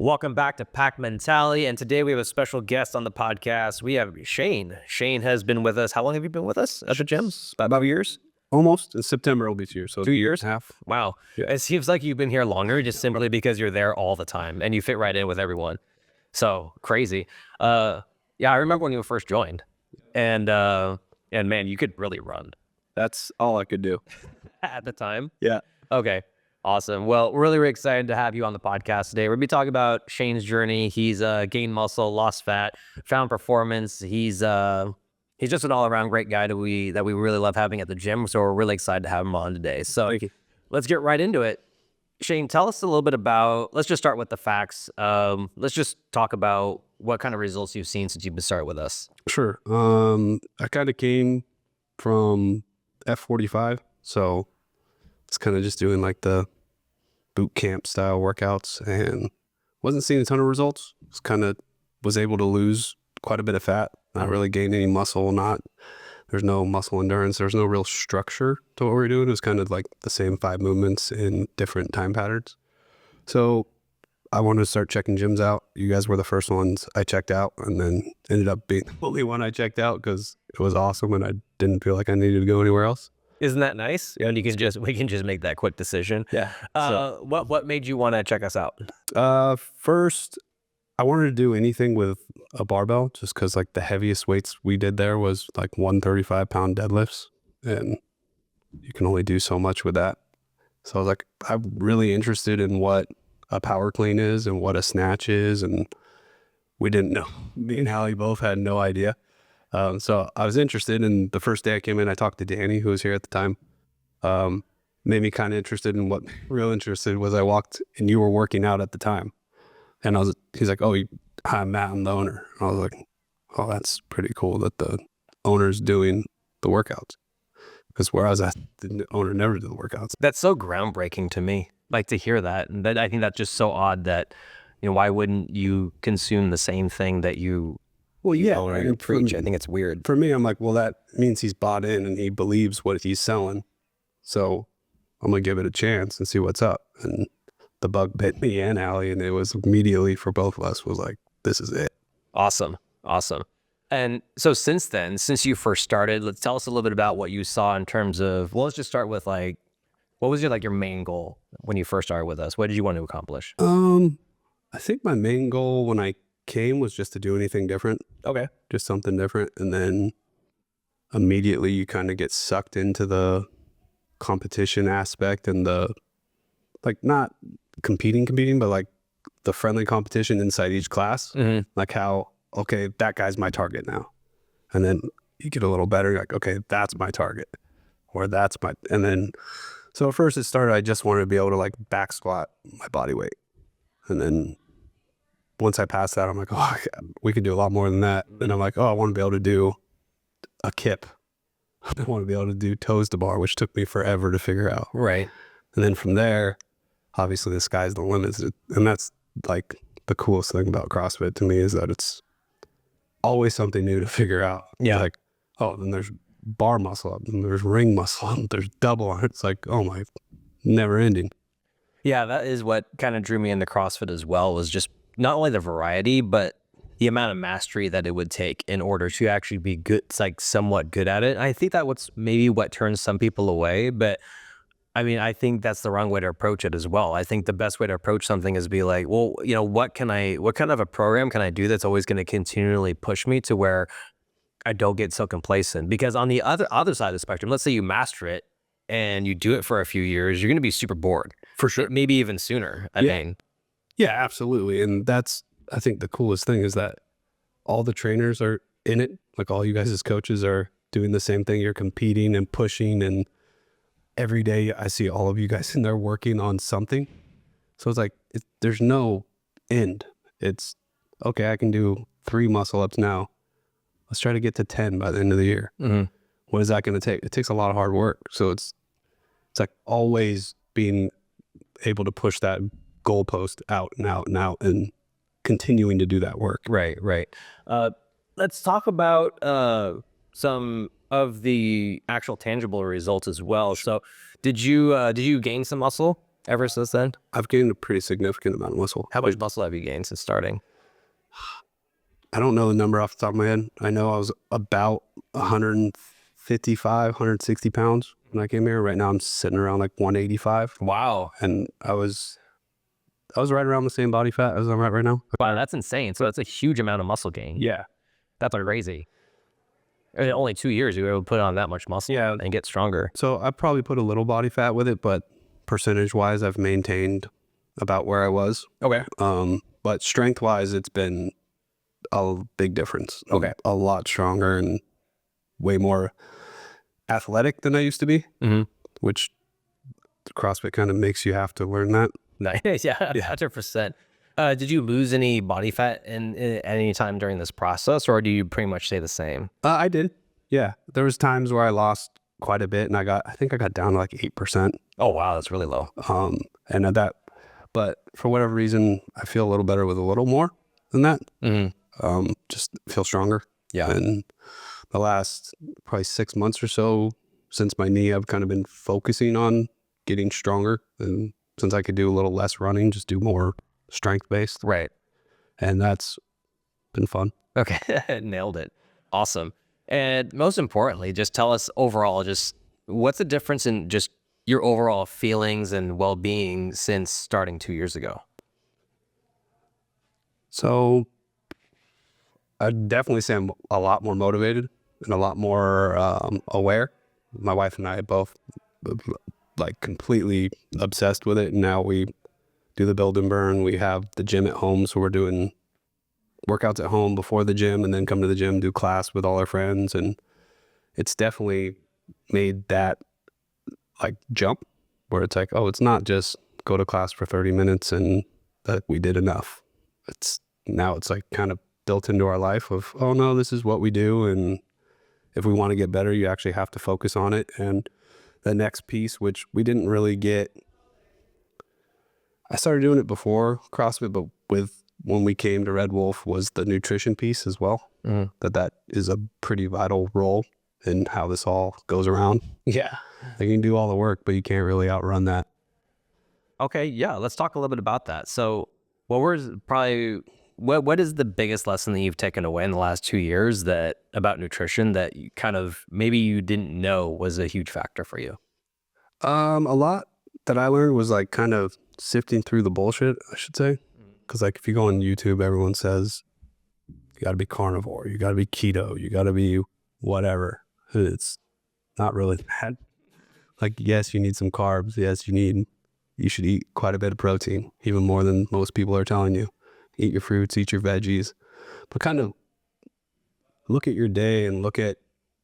Welcome back to Pack Mentality, and today we have a special guest on the podcast. We have Cheyne. Cheyne has been with us. How long have you been with us at the gym? About years? Almost. In September will be 2 years. So 2 years? Half. Wow. Yeah. It seems like you've been here longer just simply because you're there all the time and you fit right in with everyone. So crazy. Yeah, I remember when you first joined, and man, you could really run That's all I could do. at the time. Yeah. Okay. Awesome. Well, we're really excited to have you on the podcast today. We're going to be talking about Cheyne's journey. He's gained muscle, lost fat, found performance. He's just an all-around great guy that we really love having at the gym. So we're really excited to have him on today. So let's get right into it. Cheyne, tell us a little bit about, let's just start with the facts. Let's just talk about what kind of results you've seen since you've been started with us. Sure. I kind of came from F45. So it's kind of just doing like the boot camp style workouts and wasn't seeing a ton of results. Was able to lose quite a bit of fat. Not really gain any muscle. There's no muscle endurance. There's no real structure to what we're doing. It was kind of like the same 5 movements in different time patterns. So I wanted to start checking gyms out. You guys were the first ones I checked out, and then ended up being the only one I checked out because it was awesome and I didn't feel like I needed to go anywhere else. Isn't that nice? And we can just make that quick decision. Yeah. What made you want to check us out? First, I wanted to do anything with a barbell just because like the heaviest weights we did there was like 135-pound deadlifts, and you can only do so much with that. So I was like, I'm really interested in what a power clean is and what a snatch is, and we didn't know. Me and Hallie both had no idea. So I was interested, and the first day I came in, I talked to Danny, who was here at the time. Made me kind of interested in what real interested was. I walked and you were working out at the time, and he's like, "Oh, I'm Matt, I'm the owner." And I was like, "Oh, that's pretty cool that the owner's doing the workouts." Because where I was at, the owner never did the workouts. That's so groundbreaking to me. Like to hear that, and I think that's just so odd that, why wouldn't you consume the same thing that you? Well, yeah, and preach. I think it's weird. For me, I'm like, well, that means he's bought in and he believes what he's selling. So I'm going to give it a chance and see what's up. And the bug bit me and Allie, and it was immediately for both of us was like, this is it. Awesome. And so since you first started, let's tell us a little bit about what you saw in terms of, well, let's just start with like, what was your main goal when you first started with us? What did you want to accomplish? I think my main goal when I came was just to do anything different. Okay. Just something different. And then immediately you kind of get sucked into the competition aspect and the, like, not competing, but like the friendly competition inside each class. Mm-hmm. Like how, okay, that guy's my target now. And then you get a little better. You're like, okay, that's my target, or and then, so at first it started, I just wanted to be able to like back squat my body weight. And then once I passed that, I'm like, oh, we could do a lot more than that. And I'm like, oh, I want to be able to do a kip. I want to be able to do toes to bar, which took me forever to figure out. Right. And then from there, obviously the sky's the limit. And that's like the coolest thing about CrossFit to me, is that it's always something new to figure out. Yeah. Like, oh, then there's bar muscle up, and there's ring muscle up, there's double on it. It's like, oh my, never ending. Yeah, that is what kind of drew me into CrossFit as well, was just not only the variety, but the amount of mastery that it would take in order to actually be good, it's like somewhat good at it. I think that what turns some people away, but I mean, I think that's the wrong way to approach it as well. I think the best way to approach something is be like, well, what kind of a program can I do that's always going to continually push me to where I don't get so complacent? Because on the other side of the spectrum, let's say you master it and you do it for a few years, you're going to be super bored. For sure. Maybe even sooner. I mean. Yeah, absolutely. And that's, I think the coolest thing is that all the trainers are in it. Like all you guys as coaches are doing the same thing. You're competing and pushing, and every day I see all of you guys in there working on something. So it's like, there's no end. It's, okay, I can do 3 muscle ups now. Let's try to get to 10 by the end of the year. Mm-hmm. What is that going to take? It takes a lot of hard work. So it's like always being able to push that goalpost out and out and out, and continuing to do that work. Right. Let's talk about some of the actual tangible results as well. So did you gain some muscle ever since then? I've gained a pretty significant amount of muscle. How much muscle have you gained since starting? I don't know the number off the top of my head. I know I was about 155, 160 pounds when I came here. Right now I'm sitting around like 185. Wow. And I was right around the same body fat as I'm at right now. Wow, that's insane. So that's a huge amount of muscle gain. Yeah. That's crazy. In only 2 years, you were able to put on that much muscle and get stronger. So I probably put a little body fat with it, but percentage wise, I've maintained about where I was. Okay. But strength wise, it's been a big difference. Okay. A lot stronger and way more athletic than I used to be, which CrossFit kind of makes you have to learn that. Nice. Yeah, 100%. Did you lose any body fat in any time during this process, or do you pretty much stay the same? I did. Yeah. There was times where I lost quite a bit and I think I got down to like 8%. Oh, wow. That's really low. And at that, but for whatever reason, I feel a little better with a little more than that. Just feel stronger. Yeah. And the last probably 6 months or so since my knee, I've kind of been focusing on getting stronger. And since I could do a little less running, just do more strength based. Right. And that's been fun. Okay. Nailed it. Awesome. And most importantly, just tell us overall, just what's the difference in just your overall feelings and well-being since starting 2 years ago? So I'd definitely say I'm a lot more motivated and a lot more aware. My wife and I both like completely obsessed with it. And now we do the build and burn. We have the gym at home. So we're doing workouts at home before the gym and then come to the gym, do class with all our friends. And it's definitely made that like jump where it's like, oh, it's not just go to class for 30 minutes and that we did enough. Now it's like kind of built into our life of, oh no, this is what we do. And if we want to get better, you actually have to focus on it. And the next piece, which we didn't really get, I started doing it before CrossFit, but when we came to Red Wolf was the nutrition piece as well. That is a pretty vital role in how this all goes around. Yeah. Like you can do all the work, but you can't really outrun that. Okay. Yeah. Let's talk a little bit about that. So what is the biggest lesson that you've taken away in the last 2 years about nutrition that you kind of, maybe you didn't know was a huge factor for you? A lot that I learned was like kind of sifting through the bullshit, I should say. Because like if you go on YouTube, everyone says you got to be carnivore, you got to be keto, you got to be whatever. It's not really that. Like, yes, you need some carbs. Yes, you should eat quite a bit of protein, even more than most people are telling you. Eat your fruits, eat your veggies, but kind of look at your day and look at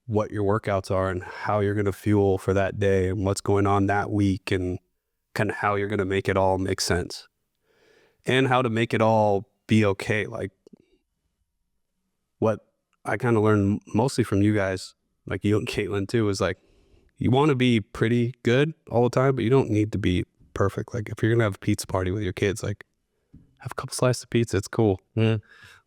what your workouts are and how you're going to fuel for that day and what's going on that week and kind of how you're going to make it all make sense and how to make it all be okay. Like what I kind of learned mostly from you guys, like you and Caitlin too, is like, you want to be pretty good all the time, but you don't need to be perfect. Like if you're going to have a pizza party with your kids, like have a couple slices of pizza. It's cool.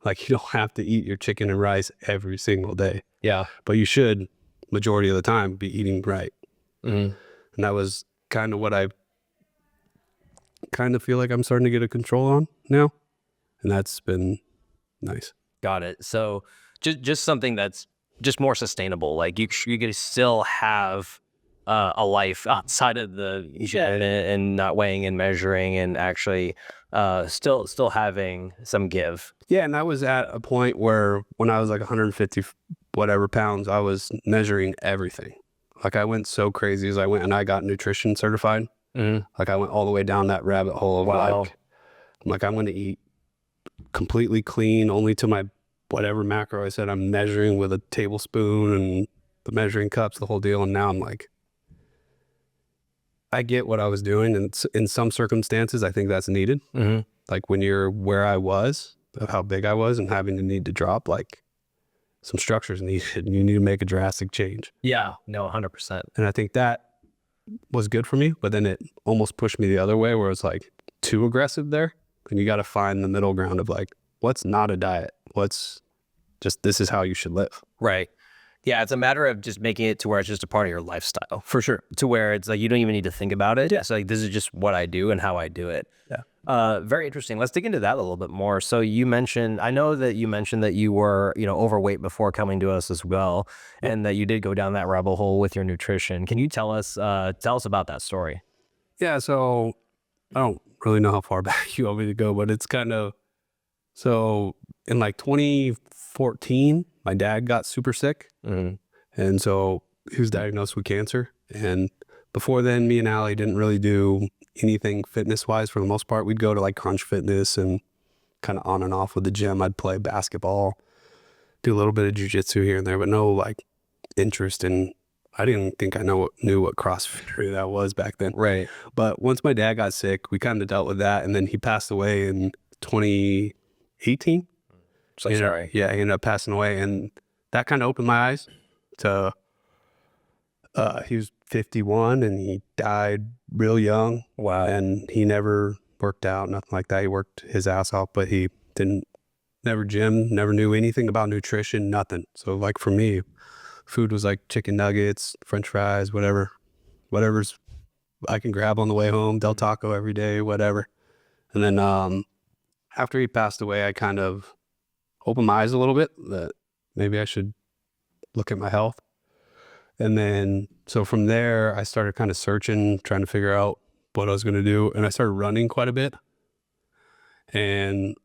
Like you don't have to eat your chicken and rice every single day. Yeah. But you should, majority of the time, be eating right. And that was kind of what I kind of feel like I'm starting to get a control on now. And that's been nice. Got it. So just something that's just more sustainable. Like you can still have a life outside of the gym and not weighing and measuring and actually still having some give. Yeah, and I was at a point where when I was like 150 whatever pounds, I was measuring everything. Like I went so crazy as I went and I got nutrition certified. Like I went all the way down that rabbit hole of like I'm going to eat completely clean, only to my whatever macro I said I'm measuring with a tablespoon and the measuring cups, the whole deal. And now I'm like, I get what I was doing, and in some circumstances, I think that's needed. Like when you're where I was, of how big I was, and having to need to drop, like some structure's needed, and you need to make a drastic change. Yeah, no, 100%. And I think that was good for me, but then it almost pushed me the other way, where it's like too aggressive there, and you got to find the middle ground of like, what's not a diet? What's just, this is how you should live. Right. Yeah, it's a matter of just making it to where it's just a part of your lifestyle. For sure. To where it's like you don't even need to think about it. Yeah. It's like this is just what I do and how I do it. Yeah. Very interesting. Let's dig into that a little bit more. So you mentioned, I know that you mentioned that you were, overweight before coming to us as well, and that you did go down that rabbit hole with your nutrition. Can you tell us about that story? Yeah. So I don't really know how far back you want me to go, but it's kind of, so in like 2014, my dad got super sick. And so he was diagnosed with cancer. And before then, me and Allie didn't really do anything fitness wise for the most part. We'd go to like Crunch Fitness and kind of on and off with the gym. I'd play basketball, do a little bit of jujitsu here and there, but no like interest in, I didn't think I knew what CrossFit that was back then. Right. But once my dad got sick, we kind of dealt with that. And then he passed away in 2018. So sorry. Yeah, he ended up passing away. And that kind of opened my eyes to, he was 51 and he died real young. Wow. And he never worked out, nothing like that. He worked his ass off, but he never gym, never knew anything about nutrition, nothing. So like for me, food was like chicken nuggets, French fries, whatever's I can grab on the way home, Del Taco every day, whatever. And then after he passed away, I kind of opened my eyes a little bit that maybe I should look at my health. And then, so from there, I started kind of searching, trying to figure out what I was going to do. And I started running quite a bit. And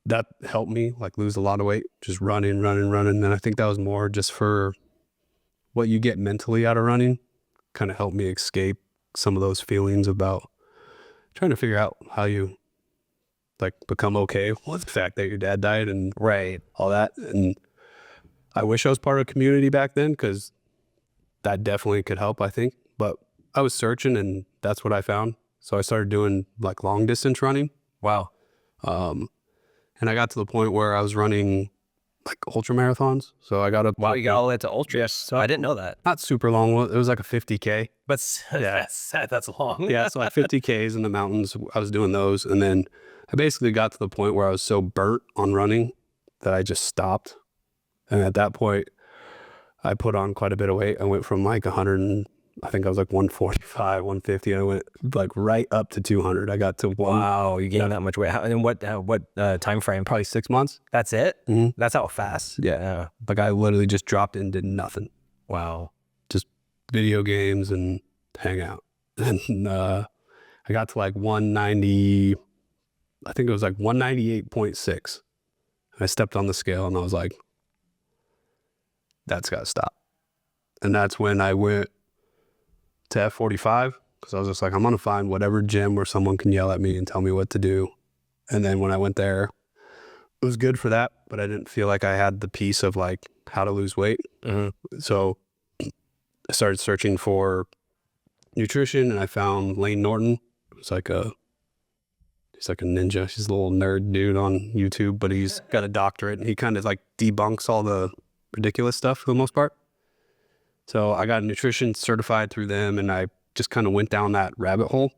that helped me like lose a lot of weight, just running. And I think that was more just for what you get mentally out of running, kind of helped me escape some of those feelings about trying to figure out how you like become okay with the fact that your dad died and all that. And I wish I was part of a community back then because that definitely could help, I think. But I was searching and that's what I found. So I started doing like long distance running. Wow. And I got to the point where I was running like ultra marathons. So I got up. Wow, you got all the way to ultra. Yes. So I didn't know that. Not super long. It was like a 50K. But yeah, that's long. Yeah, so like 50Ks in the mountains. I was doing those. And then I basically got to the point where I was so burnt on running that I just stopped. And at that point, I put on quite a bit of weight. I went from like 100, and I think I was like 145, 150. And I went like right up to 200. I got to one. Wow, you gained that much weight. And what time frame? Probably 6 months. That's it? Mm-hmm. That's how fast? Yeah. Like I literally just dropped in, did nothing. Wow. Just video games and hang out. And I got to like 190, I think it was like 198.6. I stepped on the scale and I was like, that's got to stop. And that's when I went to F45 because I was just like, I'm going to find whatever gym where someone can yell at me and tell me what to do. And then when I went there, it was good for that, but I didn't feel like I had the piece of like how to lose weight. Mm-hmm. So I started searching for nutrition and I found Lane Norton. He's like a ninja. He's a little nerd dude on YouTube, but he's got a doctorate and he kind of like debunks all the ridiculous stuff for the most part. So I got nutrition certified through them and I just kind of went down that rabbit hole.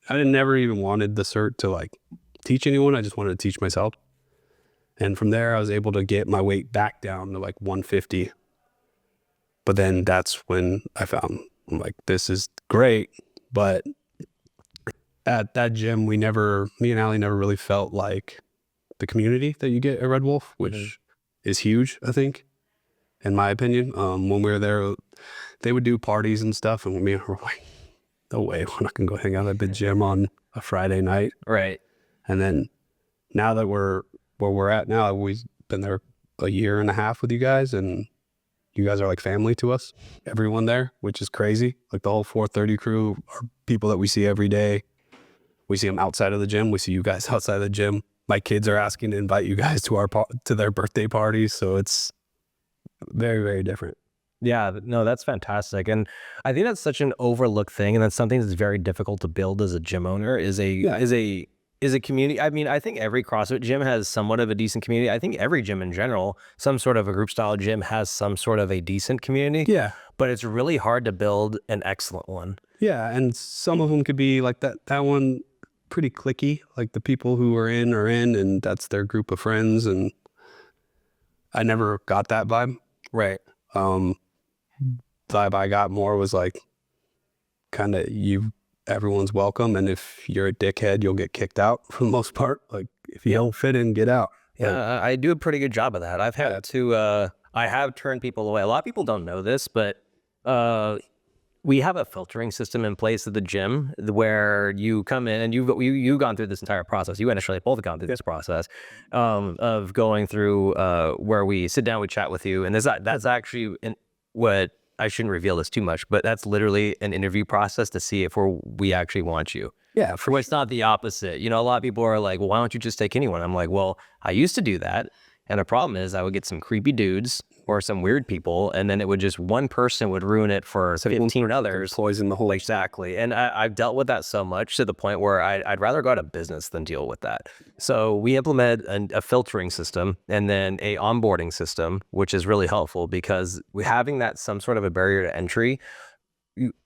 I never even wanted the cert to like teach anyone. I just wanted to teach myself. And from there I was able to get my weight back down to like 150. But then that's when I found, I'm like, this is great. But at that gym, me and Allie never really felt like the community that you get at Red Wolf, which is huge, I think, in my opinion. When we were there, they would do parties and stuff, and we were like, no way, we're not gonna go hang out at the gym on a Friday night. Right. And then now that we're where we're at now, we've been there a year and a half with you guys, and you guys are like family to us, everyone there, which is crazy. Like the whole 430 crew are people that we see every day. We see them outside of the gym. We see you guys outside of the gym. My kids are asking to invite you guys to their birthday parties. So it's very, very different. Yeah, no, that's fantastic. And I think that's such an overlooked thing. And that's something that's very difficult to build as a gym owner is a community. I mean, I think every CrossFit gym has somewhat of a decent community. I think every gym in general, some sort of a group style gym has some sort of a decent community. Yeah. But it's really hard to build an excellent one. Yeah. And some of them could be like that one pretty cliquey, like the people who are in and that's their group of friends. And I never got that vibe. Right. The vibe I got more was like kind of everyone's welcome, and if you're a dickhead, you'll get kicked out for the most part. Like if you don't fit in, get out. Yeah, I do a pretty good job of that. I've had to, I have turned people away. A lot of people don't know this, but we have a filtering system in place at the gym where you come in and you've gone through this entire process. You and Ashley both gone through this process of going through where we sit down, we chat with you, and that's actually what I shouldn't reveal this too much, but that's literally an interview process to see if we actually want you. Yeah, For it's not the opposite. You know, a lot of people are like, well, why don't you just take anyone? I'm like, well, I used to do that. And the problem is I would get some creepy dudes or some weird people, and then it would just, one person would ruin it for 15 others. poison the whole. Exactly. And I've dealt with that so much to the point where I'd rather go out of business than deal with that. So we implemented a filtering system and then a onboarding system, which is really helpful because having that some sort of a barrier to entry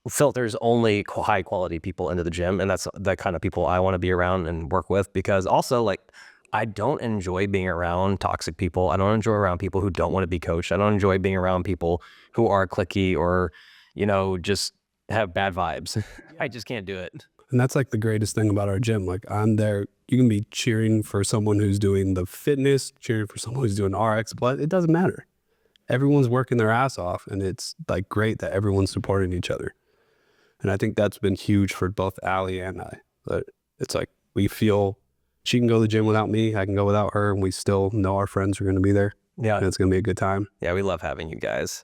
filters only high quality people into the gym. And that's the kind of people I want to be around and work with, because also like, I don't enjoy being around toxic people. I don't enjoy around people who don't want to be coached. I don't enjoy being around people who are cliquey or, you know, just have bad vibes. I just can't do it. And that's like the greatest thing about our gym. Like I'm there, you can be cheering for someone who's doing the fitness, cheering for someone who's doing RX, but it doesn't matter. Everyone's working their ass off, and it's like great that everyone's supporting each other. And I think that's been huge for both Allie and I. But it's like we feel she can go to the gym without me, I can go without her, and we still know our friends are going to be there. Yeah. And it's going to be a good time. Yeah, we love having you guys.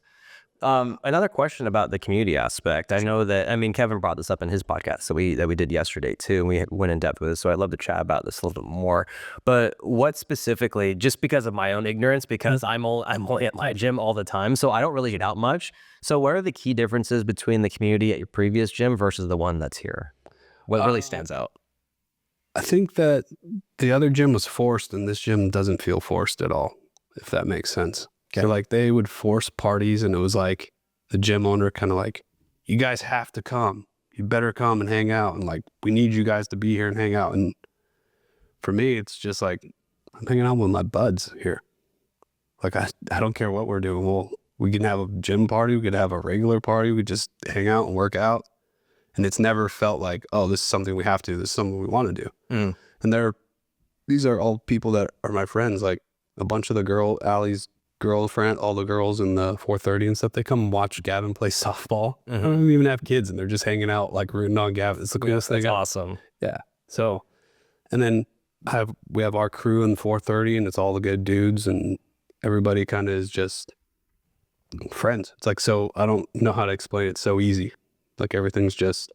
Another question about the community aspect. I know that, I mean, Kevin brought this up in his podcast that we did yesterday too, and we went in depth with it. So I'd love to chat about this a little bit more. But what specifically, just because of my own ignorance, because I'm only at my gym all the time, so I don't really get out much. So what are the key differences between the community at your previous gym versus the one that's here? What really stands out? I think that the other gym was forced, and this gym doesn't feel forced at all, if that makes sense. Okay. So like they would force parties, and it was like the gym owner kind of like, you guys have to come. You better come and hang out. And like, we need you guys to be here and hang out. And for me, it's just like, I'm hanging out with my buds here. Like, I don't care what we're doing. Well, we can have a gym party. We could have a regular party. We just hang out and work out. And it's never felt like, oh, this is something we have to. This is something we want to do. Mm. And these are all people that are my friends. Like a bunch of the Allie's girlfriend, all the girls in the 430 and stuff, they come and watch Gavin play softball. Mm-hmm. I don't even have kids, and they're just hanging out, like rooting on Gavin. It's the coolest thing. That's awesome. Yeah. So, and then we have our crew in the 430, and it's all the good dudes, and everybody kind of is just friends. It's like, so I don't know how to explain it. It's so easy. Like everything's just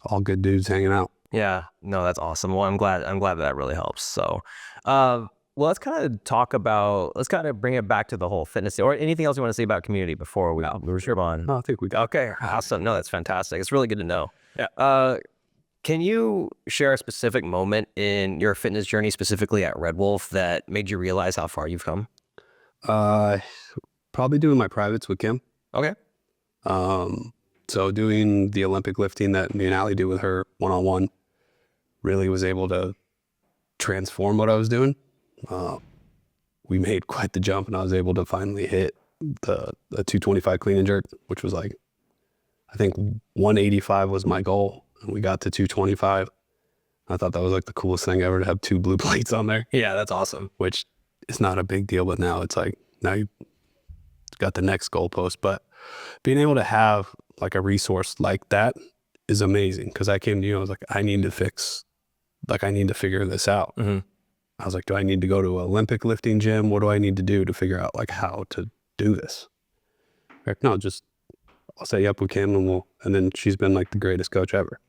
all good dudes hanging out. Yeah. No, that's awesome. Well, I'm glad that really helps. So, well, let's kind of bring it back to the whole fitness or anything else you want to say about community before we move on. No, I think we got. Okay. Awesome. No, that's fantastic. It's really good to know. Yeah. Can you share a specific moment in your fitness journey, specifically at Red Wolf, that made you realize how far you've come? Probably doing my privates with Kim. Okay. So doing the Olympic lifting that me and Allie do with her one-on-one really was able to transform what I was doing. We made quite the jump, and I was able to finally hit the 225 clean and jerk, which was like, I think 185 was my goal, and we got to 225. I thought that was like the coolest thing ever to have 2 blue plates on there. Yeah, that's awesome. Which is not a big deal, but now it's like, now you got the next goalpost. But being able to have like a resource like that is amazing, because I came to you, I was like, I need to figure this out. Mm-hmm. I was like, do I need to go to an Olympic lifting gym? What do I need to do to figure out like how to do this? Like, no, just I'll set you up with Kim, and then she's been like the greatest coach ever.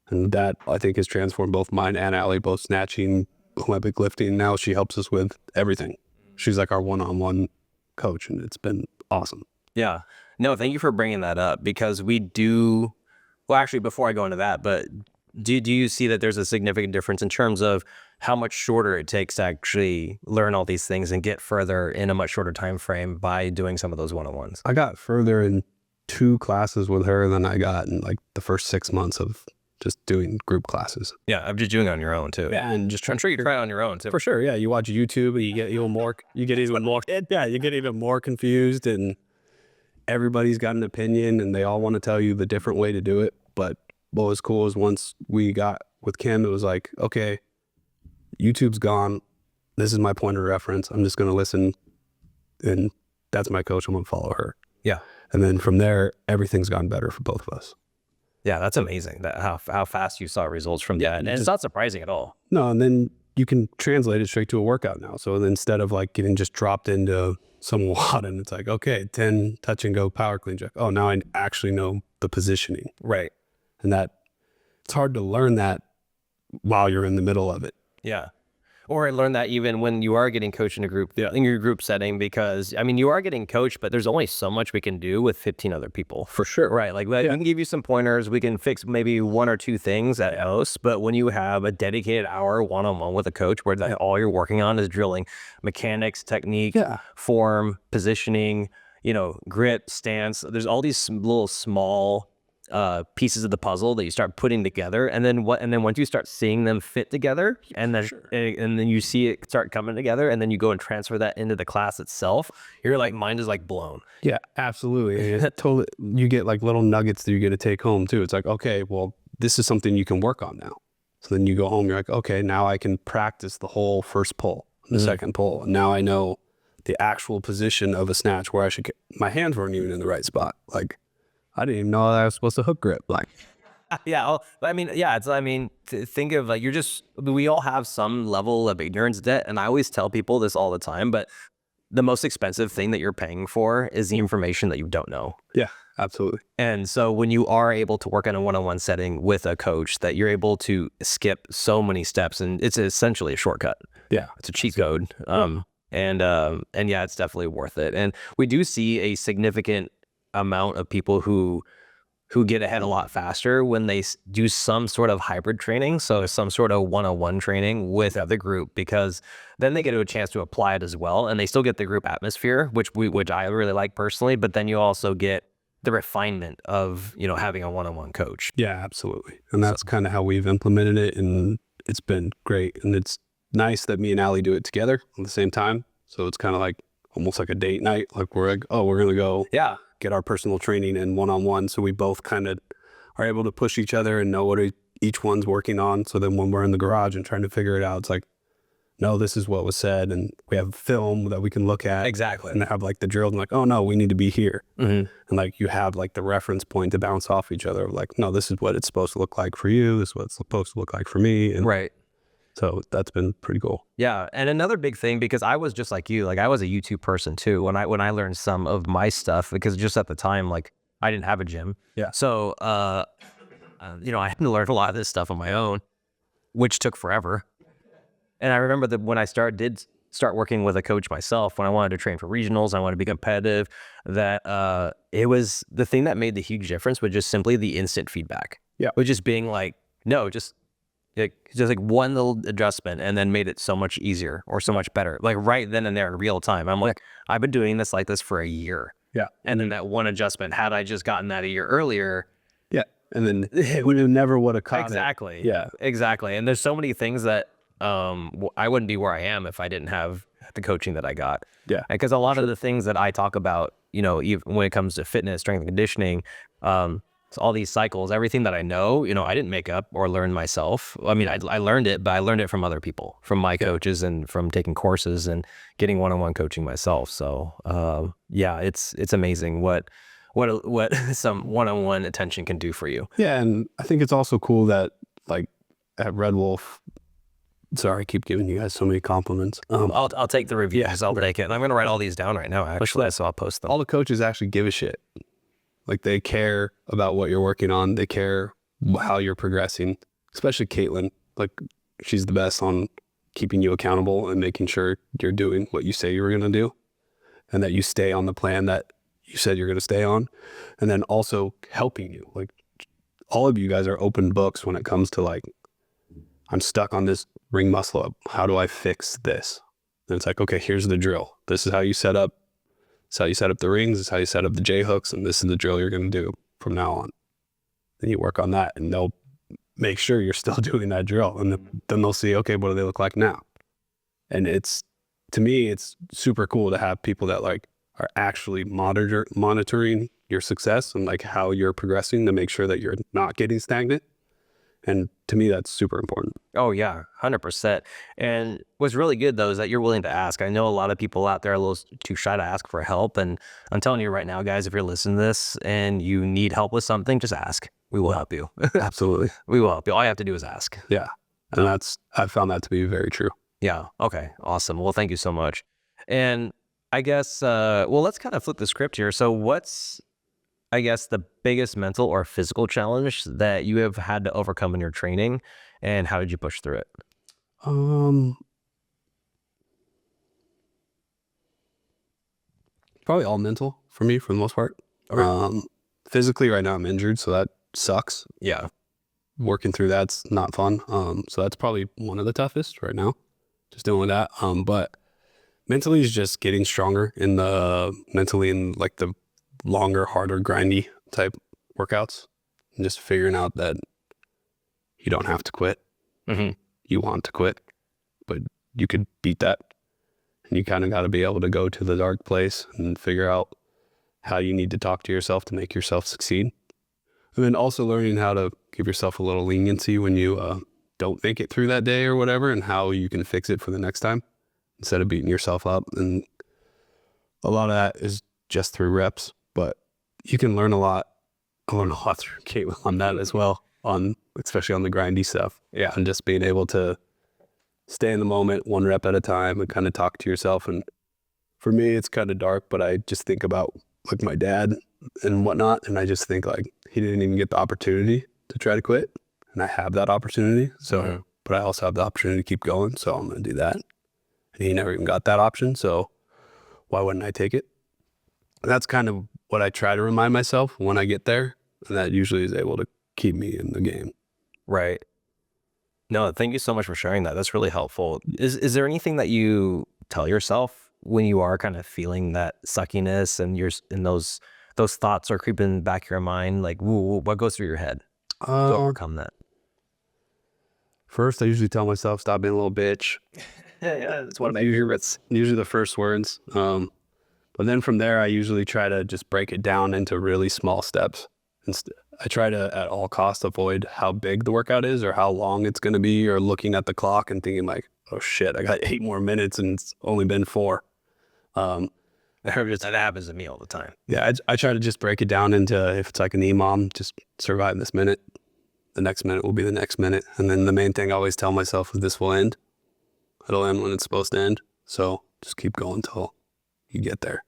And that I think has transformed both mine and Allie, both snatching, Olympic lifting. Now she helps us with everything. She's like our one-on-one coach, and it's been awesome. Yeah. No, thank you for bringing that up, because we do, well, actually, before I go into that, but do you see that there's a significant difference in terms of how much shorter it takes to actually learn all these things and get further in a much shorter time frame by doing some of those one-on-ones? I got further in 2 classes with her than I got in like the first 6 months of just doing group classes. Yeah, I'm just doing it on your own too. Yeah, and just I'm sure you try it on your own too. For sure, yeah. You watch YouTube, and you get even more confused, and everybody's got an opinion, and they all want to tell you the different way to do it. But what was cool is once we got with Kim, it was like, okay, YouTube's gone. This is my point of reference. I'm just going to listen, and that's my coach. I'm going to follow her. Yeah. And then from there, everything's gotten better for both of us. Yeah, that's amazing. That how fast you saw results from that, and it's not surprising at all. No, and then you can translate it straight to a workout now. So instead of like getting just dropped into some WOD, and it's like, okay, 10 touch and go power clean jack. Oh, now I actually know the positioning. Right. And that it's hard to learn that while you're in the middle of it. Yeah. Or I learned that even when you are getting coached in a group, in your group setting, because I mean, you are getting coached, but there's only so much we can do with 15 other people. For sure. Right. Like we can give you some pointers. We can fix maybe 1 or 2 things at most. But when you have a dedicated hour one-on-one with a coach where all you're working on is drilling mechanics, technique, form, positioning, grip, stance, there's all these little small pieces of the puzzle that you start putting together, and then once you start seeing them fit together, and then you see it start coming together, and then you go and transfer that into the class itself, your mind is like blown. Yeah, absolutely. And totally, you get like little nuggets that you get to take home too. It's like, okay, well, this is something you can work on now. So then you go home, you're like, okay, now I can practice the whole first pull, the second pull. And now I know the actual position of a snatch where I should get, my hands weren't even in the right spot. Like, I didn't even know that I was supposed to hook grip. Like, yeah. Think of we all have some level of ignorance debt. And I always tell people this all the time, but the most expensive thing that you're paying for is the information that you don't know. Yeah, absolutely. And so when you are able to work in a one-on-one setting with a coach, that you're able to skip so many steps, and it's essentially a shortcut. Yeah. It's a cheat code. And yeah, it's definitely worth it. And we do see a significant amount of people who get ahead a lot faster when they do some sort of hybrid training, so some sort of one-on-one training with the group, because then they get a chance to apply it as well, and they still get the group atmosphere, which I really like personally, but then you also get the refinement of having a one-on-one coach. Yeah, absolutely. And that's kind of how we've implemented it, and it's been great. And it's nice that me and Allie do it together at the same time, so it's kind of like almost like a date night. Like we're like, oh, we're gonna go get our personal training in one-on-one, so we both kind of are able to push each other and know what each one's working on. So then when we're in the garage and trying to figure it out, it's like, no, this is what was said, and we have film that we can look at. Exactly. And have like the drill, and like, oh no, we need to be here. And like you have like the reference point to bounce off each other. Like, no, this is what it's supposed to look like for you. This is what it's supposed to look like for me. And right. So that's been pretty cool. Yeah. And another big thing, because I was just like you, like I was a YouTube person too, when I learned some of my stuff, because just at the time, like I didn't have a gym. Yeah. So, I had to learn a lot of this stuff on my own, which took forever. And I remember that when I did start working with a coach myself, when I wanted to train for regionals, I wanted to be competitive, that it was the thing that made the huge difference was just simply the instant feedback. Yeah. With just being like, no, just like one little adjustment, and then made it so much easier or so much better. Like right then and there in real time. I'm like, I've been doing this like this for a year. Yeah. And then that one adjustment, had I just gotten that a year earlier. Yeah. And then it would have caught exactly. it. Yeah. Exactly. And there's so many things that I wouldn't be where I am if I didn't have the coaching that I got. Yeah. Because a lot of the things that I talk about, even when it comes to fitness, strength and conditioning, so all these cycles, everything that I know, I didn't make up or learn myself. I mean, I learned it, but I learned it from other people, from my coaches, and from taking courses and getting one-on-one coaching myself. So, it's amazing what some one-on-one attention can do for you. Yeah, and I think it's also cool that like at Red Wolf. Sorry, I keep giving you guys so many compliments. I'll take the reviews. I'll take it. And I'm going to write all these down right now, actually, so I'll post them. All the coaches actually give a shit. Like they care about what you're working on. They care how you're progressing, especially Caitlin. Like she's the best on keeping you accountable and making sure you're doing what you say you were going to do, and that you stay on the plan that you said you're going to stay on. And then also helping you. Like all of you guys are open books when it comes to like, I'm stuck on this ring muscle up. How do I fix this? And it's like, okay, here's the drill. This is how you set up. This is how you set up the rings. This is how you set up the J hooks. And this is the drill you're going to do from now on. Then you work on that, and they'll make sure you're still doing that drill. And then they'll see, okay, what do they look like now? And to me, it's super cool to have people that like are actually monitoring your success and like how you're progressing to make sure that you're not getting stagnant. And to me, that's super important. Oh yeah, 100%. And what's really good though is that you're willing to ask. I know a lot of people out there are a little too shy to ask for help. And I'm telling you right now, guys, if you're listening to this and you need help with something, just ask. We will help you. Absolutely. We will help you. All you have to do is ask. Yeah. And I've found that to be very true. Yeah. Okay. Awesome. Well, thank you so much. And I guess, well, let's kind of flip the script here. So what's, I guess, the biggest mental or physical challenge that you have had to overcome in your training, and how did you push through it? Probably all mental for me for the most part. Okay. Physically right now I'm injured, so that sucks. Yeah. Working through that's not fun. So that's probably one of the toughest right now, just dealing with that. But mentally is just getting stronger mentally in like the longer, harder, grindy type workouts, and just figuring out that you don't have to quit. Mm-hmm. You want to quit, but you could beat that. And you kind of got to be able to go to the dark place and figure out how you need to talk to yourself to make yourself succeed. And then also learning how to give yourself a little leniency when you don't make it through that day or whatever, and how you can fix it for the next time instead of beating yourself up. And a lot of that is just through reps, but you can learn a lot. I learned a lot through Caitlin on that as well, especially on the grindy stuff. Yeah. And just being able to stay in the moment, one rep at a time, and kind of talk to yourself. And for me, it's kind of dark, but I just think about like my dad and whatnot. And I just think like he didn't even get the opportunity to try to quit. And I have that opportunity. So, but I also have the opportunity to keep going. So I'm going to do that. And he never even got that option. So why wouldn't I take it? And that's kind of what I try to remind myself when I get there. And that usually is able to keep me in the game. Right. No, thank you so much for sharing that. That's really helpful. Is there anything that you tell yourself when you are kind of feeling that suckiness and those thoughts are creeping back your mind? Like, what goes through your head to overcome that? First, I usually tell myself, stop being a little bitch. Yeah, that's one of my favorites. Usually the first words. But then from there, I usually try to just break it down into really small steps. I try to, at all costs, avoid how big the workout is or how long it's going to be, or looking at the clock and thinking like, oh shit, I got 8 more minutes and it's only been 4. That happens to me all the time. Yeah, I try to just break it down into, if it's like an EMOM, just survive this minute. The next minute will be the next minute. And then the main thing I always tell myself is this will end. It'll end when it's supposed to end. So just keep going until you get there.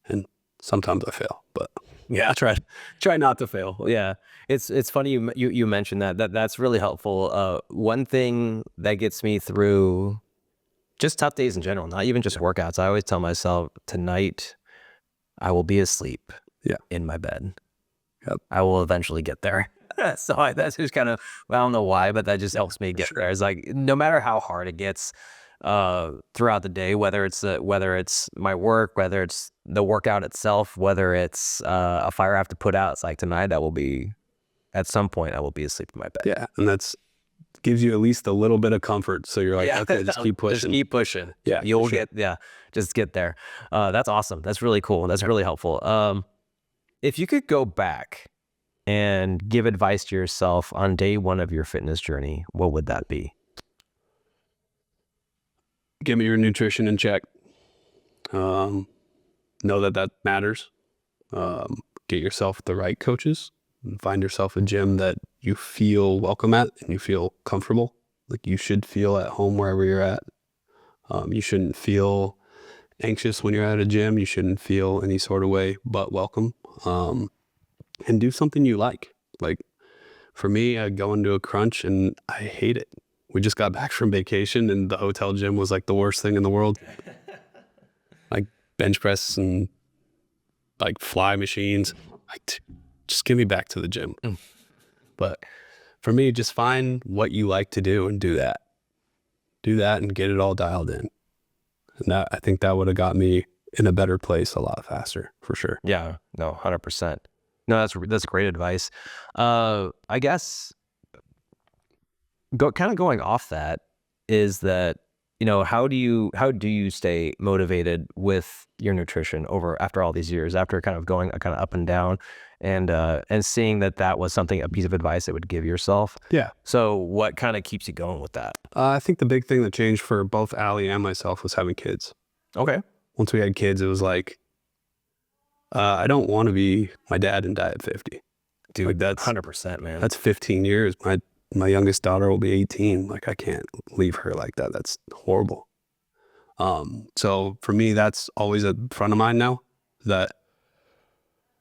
And sometimes I fail, but yeah, try not to fail. Yeah, it's funny you mentioned that's really helpful. One thing that gets me through just tough days in general, not even just workouts. I always tell myself, tonight I will be asleep in my bed. Yep. I will eventually get there. So that's just kind of, I don't know why, but that just helps me get there. It's like, no matter how hard it gets throughout the day, whether it's my work, whether it's the workout itself, whether it's a fire I have to put out, it's like tonight at some point I will be asleep in my bed. Yeah, and that's gives you at least a little bit of comfort. So you're like, okay, just keep pushing. Just keep pushing. Yeah, you'll get just get there. That's awesome. That's really cool. That's really helpful. If you could go back and give advice to yourself on day 1 of your fitness journey, what would that be? Get your nutrition in check. Know that matters. Get yourself the right coaches and find yourself a gym that you feel welcome at and you feel comfortable. Like you should feel at home wherever you're at. You shouldn't feel anxious when you're at a gym. You shouldn't feel any sort of way but welcome. And do something you like. Like for me, I go into a crunch and I hate it. We just got back from vacation and the hotel gym was like the worst thing in the world. Like bench press and like fly machines. Like, just get me back to the gym. But for me, just find what you like to do and do that. Do that and get it all dialed in. And I think that would have got me in a better place a lot faster, for sure. Yeah, no, 100%. No, that's great advice. I guess kind of going off that is that, how do you stay motivated with your nutrition after all these years, after kind of going kind of up and down, and seeing that was a piece of advice that would give yourself. Yeah. So what kind of keeps you going with that? I think the big thing that changed for both Allie and myself was having kids. Okay. Once we had kids, it was like, I don't want to be my dad and die at 50. Dude, like that's 100%, man. That's 15 years. My youngest daughter will be 18. Like I can't leave her like that. That's horrible. So for me, that's always a front of mind now, that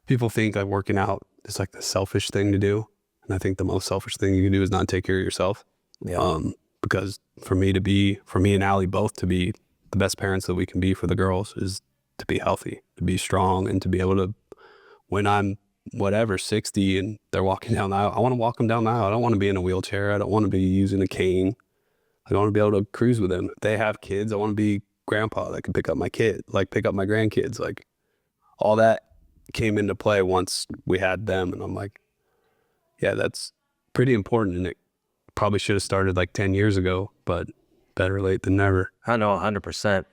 people think like working out is like the selfish thing to do. And I think the most selfish thing you can do is not take care of yourself. Yeah. Because for me and Allie both to be the best parents that we can be for the girls is to be healthy, to be strong, and to be able to, when I'm 60 and they're walking down the aisle, I want to walk them down the aisle. I don't want to be in a wheelchair. I don't want to be using a cane. I want to be able to cruise with them. If they have kids, I want to be grandpa that can pick up my grandkids. Like all that came into play once we had them. And I'm like, yeah, that's pretty important. And it probably should have started like 10 years ago, but better late than never. I know, 100%.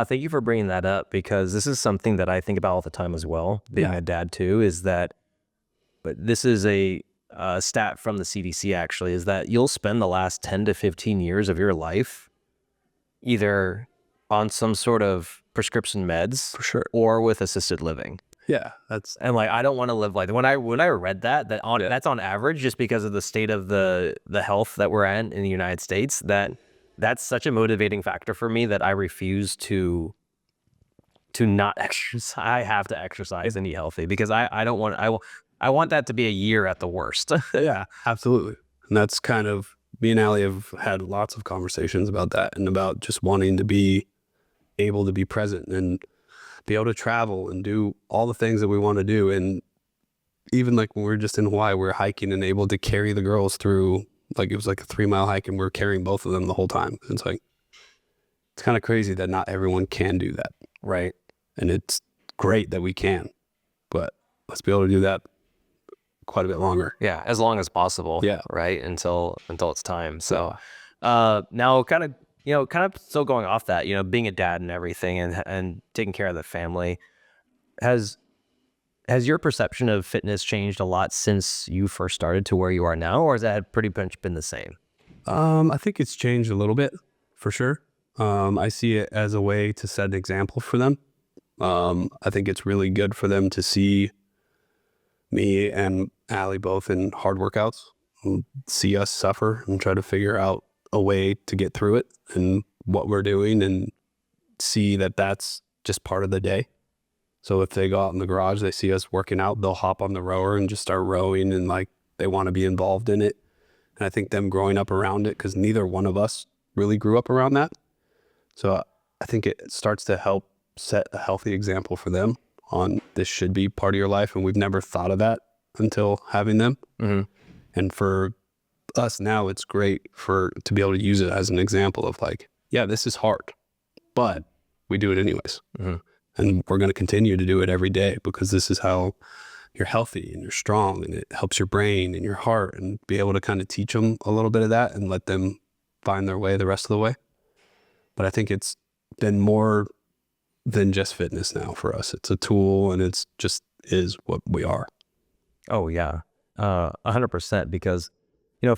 Thank you for bringing that up, because this is something that I think about all the time as well, being a dad too, but this is a stat from the CDC actually, is that you'll spend the last 10 to 15 years of your life either on some sort of prescription meds, For sure. or with assisted living. Yeah, And like, I don't want to live like when I read that's on average, just because of the state of the health that we're in the United States, that's such a motivating factor for me that I refuse to not exercise. I have to exercise and eat healthy, because I don't want, I want that to be a year at the worst. Yeah, absolutely. And that's kind of, me and Allie have had lots of conversations about that, and about just wanting to be able to be present and be able to travel and do all the things that we want to do. And even like when we were just in Hawaii, we were hiking and able to carry the girls through, like it was like a 3-mile hike, and we were carrying both of them the whole time. It's like, it's kind of crazy that not everyone can do that. Right. And it's great that we can, but let's be able to do that quite a bit longer. Yeah, as long as possible. Yeah. Right. Until it's time. So, now kind of still going off that, being a dad and everything, and taking care of the family, has your perception of fitness changed a lot since you first started to where you are now, or has that pretty much been the same? I think it's changed a little bit, for sure. I see it as a way to set an example for them. I think it's really good for them to see me and Allie both in hard workouts, and see us suffer and try to figure out a way to get through it and what we're doing, and see that that's just part of the day. So if they go out in the garage, they see us working out, they'll hop on the rower and just start rowing, and like they want to be involved in it. And I think them growing up around it, because neither one of us really grew up around that. So I think it starts to help set a healthy example for them on, this should be part of your life. And we've never thought of that until having them. Mm-hmm. And for us now, it's great to be able to use it as an example of like, yeah, this is hard, but we do it anyways. Mm-hmm. And we're going to continue to do it every day, because this is how you're healthy and you're strong, and it helps your brain and your heart, and be able to kind of teach them a little bit of that and let them find their way the rest of the way. But I think it's been more than just fitness now for us. It's a tool, and it's just is what we are. Oh yeah, 100%. Because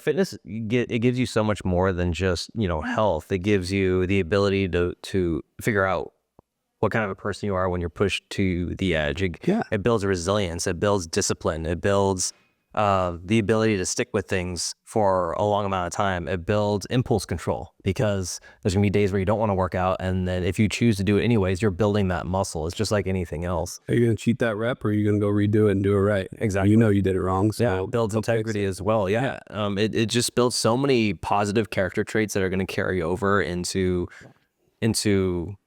fitness, it gives you so much more than just health. It gives you the ability to figure out what kind of a person you are when you're pushed to the edge. It builds resilience. It builds discipline. It builds the ability to stick with things for a long amount of time. It builds impulse control, because there's gonna be days where you don't want to work out, and then if you choose to do it anyways, you're building that muscle. It's just like anything else. Are you going to cheat that rep, or are you going to go redo it and do it right? Exactly. You did it wrong. So yeah, it builds integrity as well. Yeah. It just builds so many positive character traits that are going to carry over into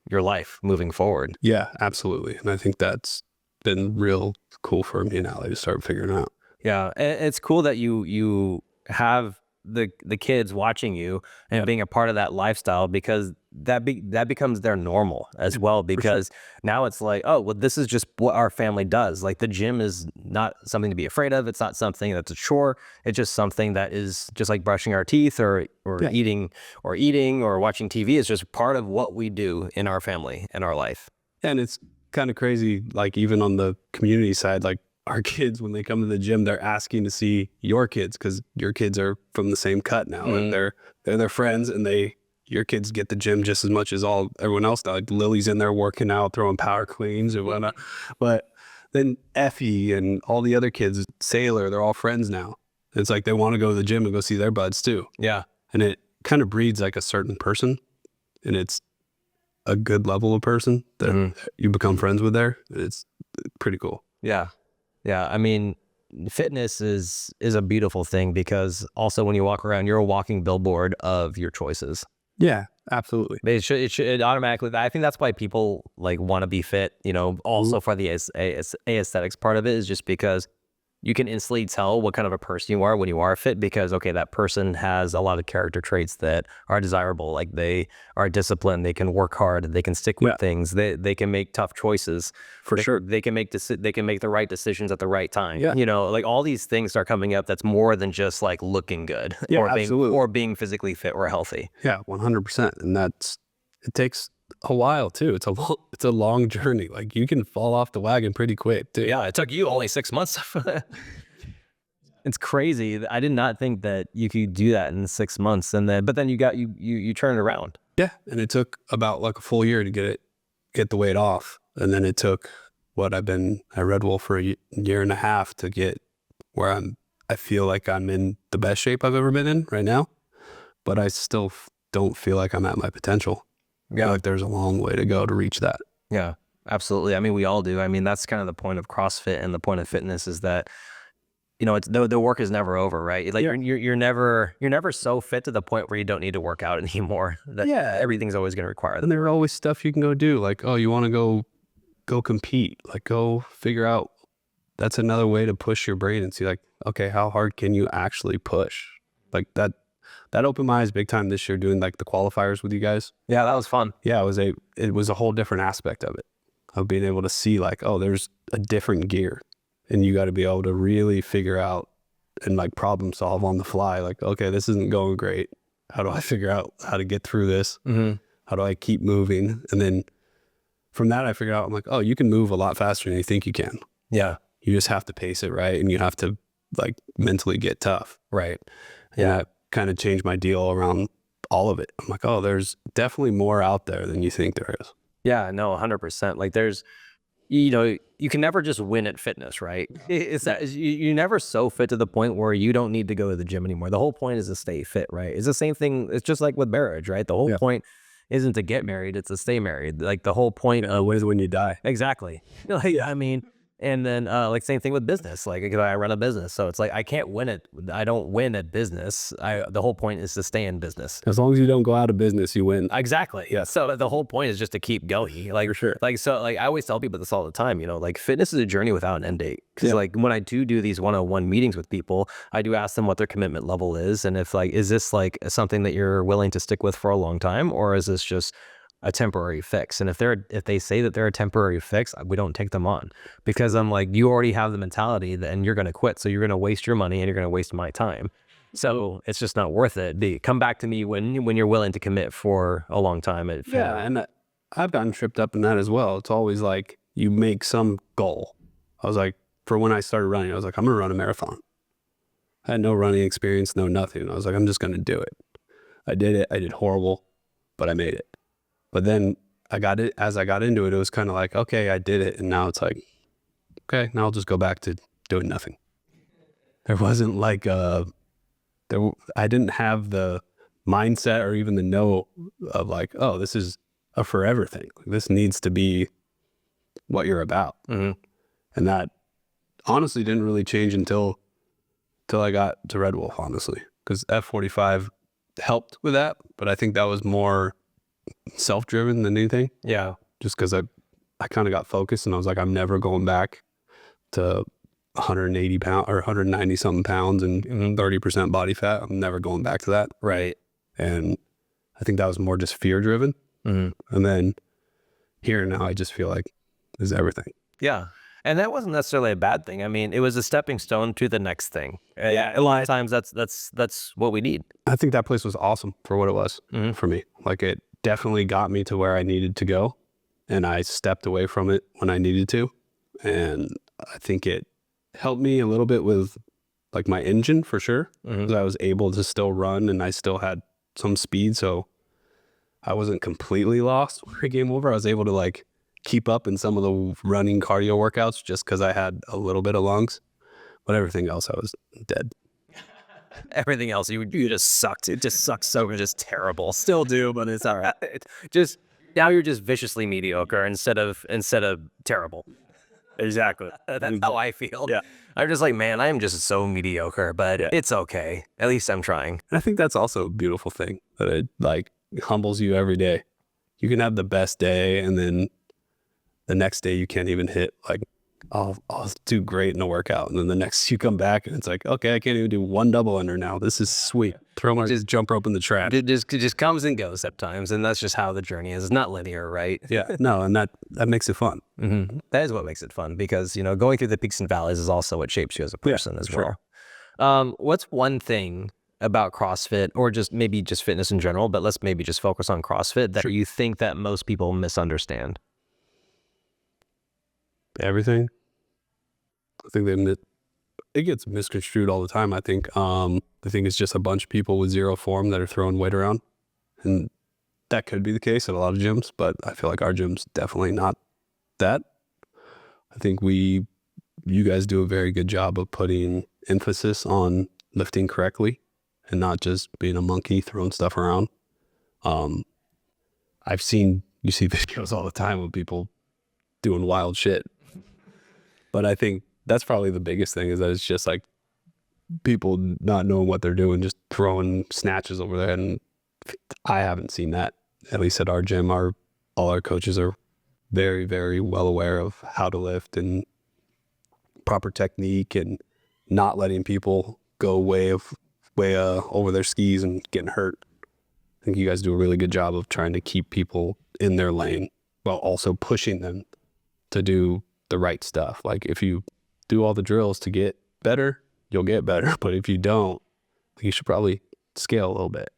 your life moving forward. Yeah, absolutely. And I think that's been real cool for me and Allie to start figuring out. Yeah, it's cool that you have the kids watching you and being a part of that lifestyle, because that becomes their normal as well, because now it's like, oh, well, this is just what our family does. Like the gym is not something to be afraid of. It's not something that's a chore. It's just something that is just like brushing our teeth or eating or watching TV. It's just part of what we do in our family and our life. And it's kind of crazy, like even on the community side, like our kids, when they come to the gym, they're asking to see your kids because your kids are from the same cut now, and they're their friends, and your kids get the gym just as much as everyone else does. Like Lily's in there working out, throwing power cleans and whatnot. But then Effie and all the other kids, Sailor, they're all friends now. It's like they want to go to the gym and go see their buds too. Yeah. And it kind of breeds like a certain person, and it's a good level of person that you become friends with there. It's pretty cool. Yeah. Yeah. I mean, fitness is a beautiful thing, because also when you walk around, you're a walking billboard of your choices. Yeah, absolutely. It should automatically, I think that's why people like want to be fit, you know, also for the aesthetics part of it, is just because you can instantly tell what kind of a person you are when you are fit, because, okay, that person has a lot of character traits that are desirable. Like they are disciplined, they can work hard, they can stick with things, they can make tough choices. For sure. They can make the right decisions at the right time. Yeah. You know, like all these things start coming up that's more than just like looking good or being physically fit or healthy. Yeah, 100%. And it takes a while too. It's a long journey. Like you can fall off the wagon pretty quick too. Yeah, it took you only 6 months. It's crazy. I did not think that you could do that in 6 months, but then you turn it around. Yeah, and it took about like a full year to get the weight off, and then it took I Red Wolf for a year and a half to get where I feel like I'm in the best shape I've ever been in right now, but I still don't feel like I'm at my potential. I feel like there's a long way to go to reach that. Yeah, absolutely. I mean, we all do. I mean, that's kind of the point of CrossFit and the point of fitness, is that, you know, it's the work is never over, right? Like you're never so fit to the point where you don't need to work out anymore. Everything's always going to require that. And there are always stuff you can go do. Like, oh, you want to go compete? Like, go figure out. That's another way to push your brain and see, like, okay, how hard can you actually push? Like that opened my eyes big time this year, doing like the qualifiers with you guys. Yeah, that was fun. Yeah, it was a whole different aspect of it, of being able to see like, oh, there's a different gear, and you got to be able to really figure out and like problem solve on the fly. Like, okay, this isn't going great. How do I figure out how to get through this? How do I keep moving? And then from that, I figured out, I'm like, oh, you can move a lot faster than you think you can. Yeah. You just have to pace it right, and you have to like mentally get tough. Right. Yeah. And that kind of changed my deal around all of it. I'm like, oh, there's definitely more out there than you think there is. Yeah, no, 100%. Like there's, you know, you can never just win at fitness, right? It's that you're never so fit to the point where you don't need to go to the gym anymore. The whole point is to stay fit, right? It's the same thing. It's just like with marriage, right? The whole point isn't to get married, it's to stay married. Like the whole point is when you die. Exactly. Like, I mean, and then like same thing with business. Like I run a business, so it's like I can't win it. I don't win at business. The whole point is to stay in business. As long as you don't go out of business, you win. Exactly. Yeah. So the whole point is just to keep going. Like, for sure. Like, so like I always tell people this all the time, you know, like fitness is a journey without an end date. Because like when I do these one-on-one meetings with people, I do ask them what their commitment level is, and if like, is this like something that you're willing to stick with for a long time, or is this just a temporary fix? And if they say that they're a temporary fix, we don't take them on, because I'm like, you already have the mentality and you're going to quit. So you're going to waste your money and you're going to waste my time. So it's just not worth it. Come back to me when you're willing to commit for a long time. And I've gotten tripped up in that as well. It's always like you make some goal. I was like, for when I started running, I was like, I'm going to run a marathon. I had no running experience, no nothing. I was like, I'm just going to do it. I did it. I did horrible, but I made it. But then as I got into it, it was kind of like, okay, I did it. And now it's like, okay, now I'll just go back to doing nothing. There wasn't like, I didn't have the mindset or even the know of like, oh, this is a forever thing. This needs to be what you're about. And that honestly didn't really change until I got to Red Wolf, honestly, because F45 helped with that. But I think that was more self-driven than anything. Yeah. Just because I kind of got focused, and I was like, I'm never going back to 180 pound or 190 something pounds and 30% body fat. I'm never going back to that. Right. And I think that was more just fear driven. And then here now, I just feel like is everything. Yeah. And that wasn't necessarily a bad thing. I mean, it was a stepping stone to the next thing. Yeah. A lot of times that's what we need. I think that place was awesome for what it was for me. Like it definitely got me to where I needed to go. And I stepped away from it when I needed to. And I think it helped me a little bit with like my engine for sure. Because I was able to still run and I still had some speed. So I wasn't completely lost when it came over. I was able to like keep up in some of the running cardio workouts just because I had a little bit of lungs. But everything else, I was dead. Everything else, you just sucked. It just sucks so just terrible. Still do, but it's all right. Just now you're just viciously mediocre instead of terrible. Exactly. That's how I feel. Yeah. I'm just like, man, I am just so mediocre, but it's okay. At least I'm trying. And I think that's also a beautiful thing that it like humbles you every day. You can have the best day and then the next day you can't even hit like, I'll do great in a workout. And then the next you come back and it's like, okay, I can't even do one double under now. This is sweet. Throw my just jump rope in the trash. It just comes and goes sometimes, and that's just how the journey is. It's not linear, right? Yeah, no, and that makes it fun. That is what makes it fun because, you know, going through the peaks and valleys is also what shapes you as a person as sure. well. What's one thing about CrossFit or just maybe just fitness in general, but let's maybe just focus on CrossFit that you think that most people misunderstand? Everything. I think it gets misconstrued all the time. I think it's just a bunch of people with zero form that are throwing weight around, and that could be the case at a lot of gyms. But I feel like our gym's definitely not that. I think you guys do a very good job of putting emphasis on lifting correctly and not just being a monkey throwing stuff around. You see videos all the time of people doing wild shit. But I think that's probably the biggest thing is that it's just like people not knowing what they're doing, just throwing snatches over there. And I haven't seen that, at least at our gym. All our coaches are very, very well aware of how to lift and proper technique and not letting people go way over their skis and getting hurt. I think you guys do a really good job of trying to keep people in their lane while also pushing them to do the right stuff. Like if you do all the drills to get better, you'll get better. But if you don't, you should probably scale a little bit.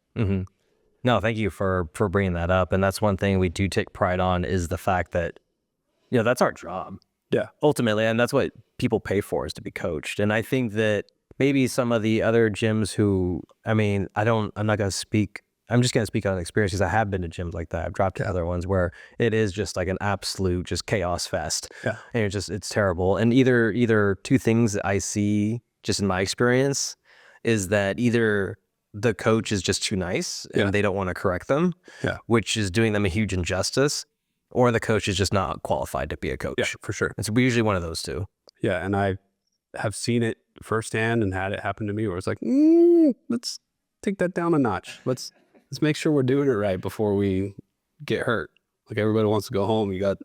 No, thank you for bringing that up. And that's one thing we do take pride on is the fact that, you know, that's our job. Yeah. Ultimately. And that's what people pay for is to be coached. And I think that maybe some of the other gyms who, I mean, I'm not going to speak. I'm just going to speak on experience because I have been to gyms like that. I've dropped to other ones where it is just like an absolute just chaos fest. Yeah. And it's terrible. And either two things that I see just in my experience is that either the coach is just too nice and they don't want to correct them, which is doing them a huge injustice, or the coach is just not qualified to be a coach. Yeah, for sure. It's usually one of those two. Yeah. And I have seen it firsthand and had it happen to me where it's like, let's take that down a notch. Let's make sure we're doing it right before we get hurt. Like everybody wants to go home. We got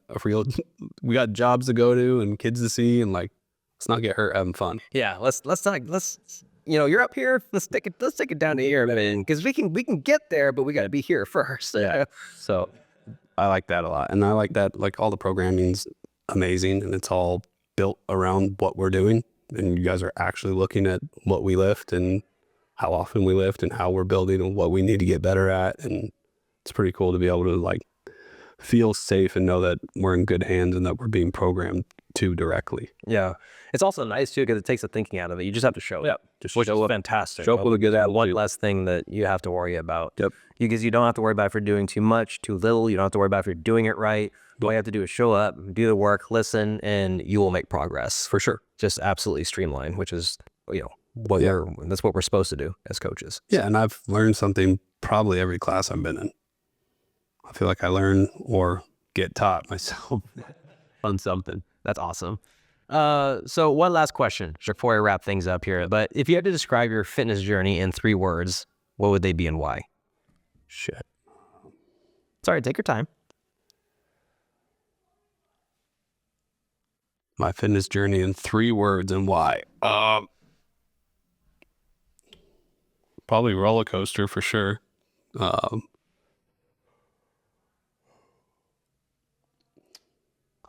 jobs to go to and kids to see, and like, let's not get hurt having fun. Yeah, let's you know, you're up here. Let's take it down to here, because we can get there, but we got to be here first. Yeah. So I like that a lot, and I like that like all the programming's amazing, and it's all built around what we're doing, and you guys are actually looking at what we lift and how often we lift and how we're building and what we need to get better at. And it's pretty cool to be able to like feel safe and know that we're in good hands and that we're being programmed to directly. Yeah. It's also nice too because it takes the thinking out of it. You just have to show up. Just which show is up. fantastic. Show up with a good attitude. One less thing that you have to worry about. Yep. Because you don't have to worry about if you're doing too much, too little. You don't have to worry about if you're doing it right. All you have to do is show up, do the work, listen, and you will make progress. For sure. Just absolutely streamline, which is, you know, that's what we're supposed to do as coaches. Yeah, and I've learned something probably every class I've been in. I feel like I learn or get taught myself on something. That's awesome. So one last question before I wrap things up here. But if you had to describe your fitness journey in 3 words, what would they be and why? Shit. Sorry, take your time. my fitness journey in 3 words and why. Probably roller coaster for sure. I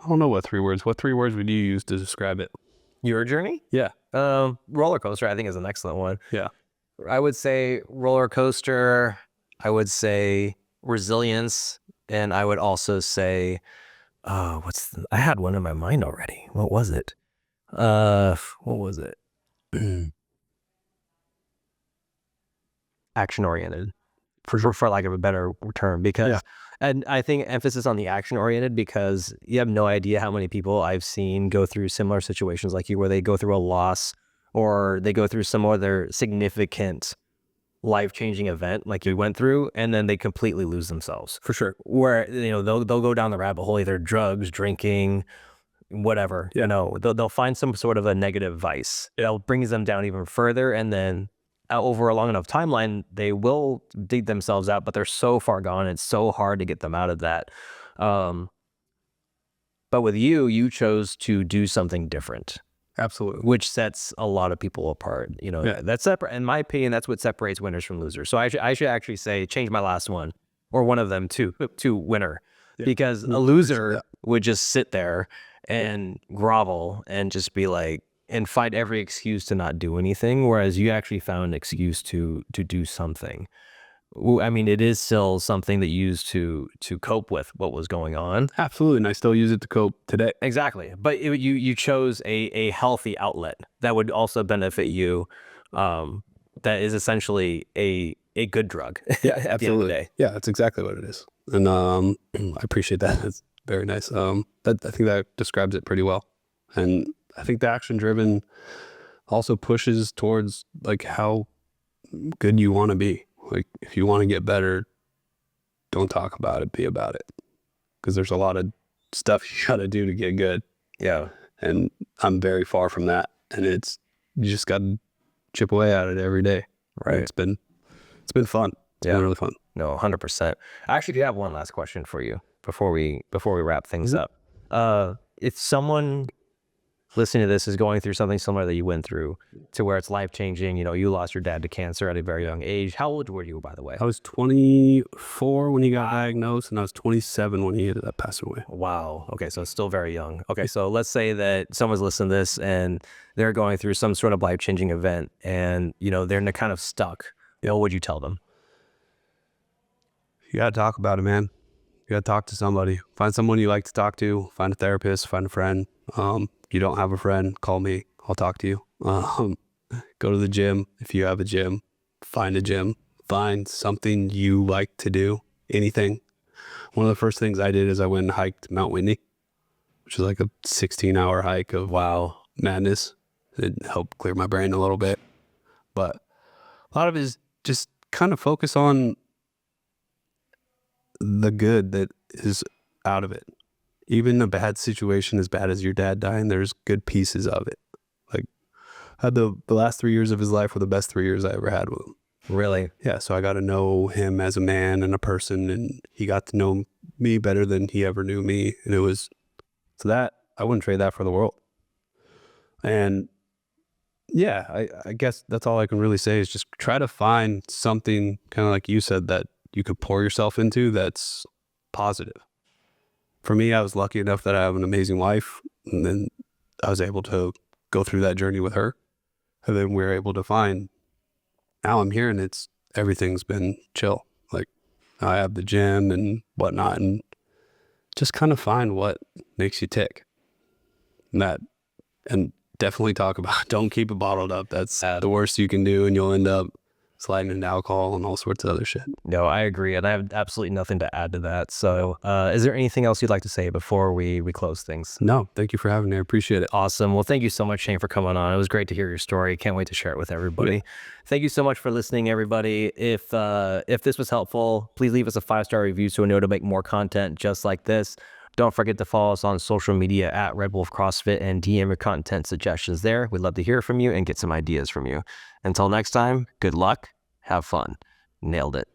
don't know what 3 words. What 3 words would you use to describe it? Your journey? Yeah. Roller coaster, I think, is an excellent one. Yeah. I would say roller coaster. I would say resilience, and I would also say, I had one in my mind already. What was it? What was it? Action oriented, for lack of a better term, because. Yeah. And I think emphasis on the action oriented, because you have no idea how many people I've seen go through similar situations like you, where they go through a loss or they go through some other significant life-changing event like you went through, and then they completely lose themselves. For sure. Where, they'll go down the rabbit hole, either drugs, drinking, whatever. Yeah. They'll find some sort of a negative vice. It brings them down even further, and then over a long enough timeline, they will dig themselves out, but they're so far gone, it's so hard to get them out of that. But with you chose to do something different, Absolutely. which sets a lot of people apart. Yeah. That's separate. In my opinion, that's what separates winners from losers. So I should actually say change my last one, or one of them to winner, because a loser would just sit there and grovel and just be like, and find every excuse to not do anything, whereas you actually found an excuse to do something. I mean, it is still something that you used to cope with what was going on. Absolutely. And I still use it to cope today. Exactly. But you chose a healthy outlet that would also benefit you, that is essentially a good drug. Yeah, at the end of the absolutely. day. Yeah, that's exactly what it is. And I appreciate that. It's very nice. I think that describes it pretty well. And I think the action driven also pushes towards like how good you want to be. Like, if you want to get better, don't talk about it, be about it. Because there's a lot of stuff you got to do to get good. Yeah. And I'm very far from that. And you just got to chip away at it every day. Right. And it's been fun. It's been really fun. No, 100%. I actually do have one last question for you before we wrap things up. If someone listening to this is going through something similar that you went through, to where it's life-changing, you lost your dad to cancer at a very young age. How old were you, by the way? I was 24 when he got diagnosed, and I was 27 when he ended up passing away. Wow. Okay, so it's still very young. Okay, so let's say that someone's listening to this and they're going through some sort of life-changing event, and they're kind of stuck. What would you tell them? You got to talk about it, man. You got to talk to somebody. Find someone you like to talk to. Find a therapist. Find a friend. You don't have a friend, call me. I'll talk to you. Go to the gym. If you have a gym, find a gym. Find something you like to do. Anything. One of the first things I did is I went and hiked Mount Whitney, which is like a 16-hour hike of madness. It helped clear my brain a little bit. But a lot of it is just kind of focus on the good that is out of it. Even a bad situation, as bad as your dad dying, there's good pieces of it. Like, I had the last 3 years of his life were the best 3 years I ever had with him. Really? Yeah, so I got to know him as a man and a person, and he got to know me better than he ever knew me. And I wouldn't trade that for the world. And yeah, I guess that's all I can really say is just try to find something, kind of like you said, that you could pour yourself into that's positive. For me, I was lucky enough that I have an amazing wife, and then I was able to go through that journey with her. And then we were able to find, now I'm here and everything's been chill. Like, I have the gym and whatnot, and just kind of find what makes you tick. And definitely talk about, don't keep it bottled up. That's the worst you can do, and you'll end up sliding into alcohol and all sorts of other shit. No, I agree, and I have absolutely nothing to add to that. So is there anything else you'd like to say before we close things? No, thank you for having me. I appreciate it. Awesome. Well, thank you so much, Cheyne, for coming on. It was great to hear your story. Can't wait to share it with everybody. Yeah. Thank you so much for listening, everybody. If this was helpful, please leave us a 5-star review so we know to make more content just like this. Don't forget to follow us on social media at Red Wolf CrossFit and DM your content suggestions there. We'd love to hear from you and get some ideas from you. Until next time, good luck, have fun. Nailed it.